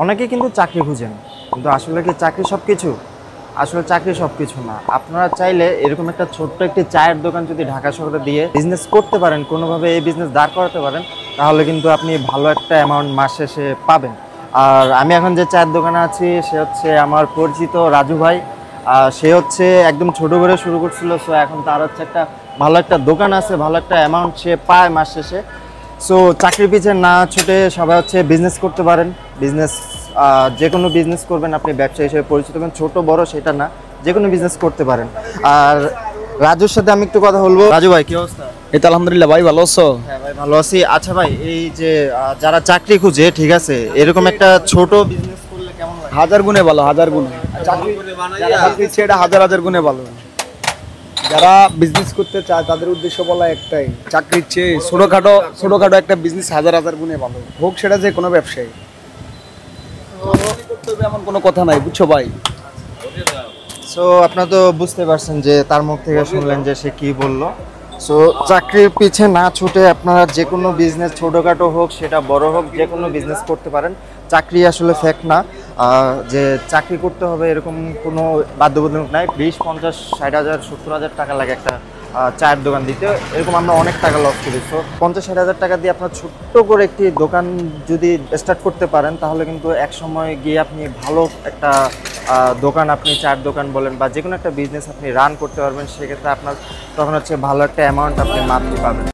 অনেকে কিন্তু চাকরি খুঁজেন, কিন্তু আসলে কি চাকরি সব কিছু? আসলে চাকরি সব কিছু না। আপনারা চাইলে এরকম একটা ছোট্ট একটি চায়ের দোকান যদি ঢাকা শহরে দিয়ে বিজনেস করতে পারেন, কোনোভাবে এই বিজনেস দাঁড় করাতে পারেন, তাহলে কিন্তু আপনি ভালো একটা অ্যামাউন্ট মাস শেষে পাবেন। আর আমি এখন যে চায়ের দোকানে আছি সে হচ্ছে আমার পরিচিত রাজু ভাই। সে হচ্ছে একদম ছোট করে শুরু করছিল, সো এখন তার হচ্ছে একটা ভালো একটা দোকান আছে, ভালো একটা অ্যামাউন্ট সে পায় মাস শেষে। সো চাকরির পিছনে না ছুটে সবাই হচ্ছে বিজনেস করতে পারেন। বিজনেস, যে কোনো বিজনেস করবেন আপনি ব্যবসা হিসেবে পরিচিত হবেন, ছোট বড় সেটা না, যে কোনো বিজনেস করতে পারেন। আর রাজুর সাথে আমি একটু কথা বলবো। রাজু ভাই, কি অবস্থা? এই তো আলহামদুলিল্লাহ ভাই, ভালো আছো? হ্যাঁ ভাই, ভালো আছি। আচ্ছা ভাই, এই যে যারা চাকরি খুঁজে, ঠিক আছে, এরকম একটা ছোট বিজনেস করলে কেমন লাগে? হাজার গুণে ভালো, হাজার গুণে। যারা চাকরি ইচ্ছে এটা হাজার হাজার গুণে ভালো। যারা বিজনেস করতে চায় তাদের উদ্দেশ্য বলা একটাই, চাকরির চেয়ে ছোটখাটো একটা বিজনেস হাজার হাজার গুণে ভালো, হোক সেটা যে কোনো ব্যবসায়ী। করতে হবে এমন কোনো কথা নাই, বুঝছো ভাই? সো আপনারা তো বুঝতে পারছেন যে তার মুখ থেকে শুনলেন যে সে কি বললো। সো চাকরির পিছে না ছুটে আপনারা যে কোনো বিজনেস, ছোটোখাটো হোক সেটা বড় হোক, যে কোনো বিজনেস করতে পারেন। চাকরি আসলে ফ্যাক্ট না, যে চাকরি করতে হবে এরকম কোনো বাধ্যবাধকতা নাই। 20, 50, 60 হাজার, 70 হাজার টাকা লাগে একটা চায়ের দোকান দিতে। এরকম আমরা অনেক টাকা লস করি। সো 50, 60 হাজার টাকা দিয়ে আপনার ছোট্ট করে একটি দোকান যদি স্টার্ট করতে পারেন, তাহলে কিন্তু এক সময় গিয়ে আপনি ভালো একটা দোকান, আপনি চায়ের দোকান বলেন বা যে কোনো একটা বিজনেস আপনি রান করতে পারবেন। সেক্ষেত্রে আপনার তখন হচ্ছে ভালো একটা অ্যামাউন্ট আপনি মান্থলি পাবেন।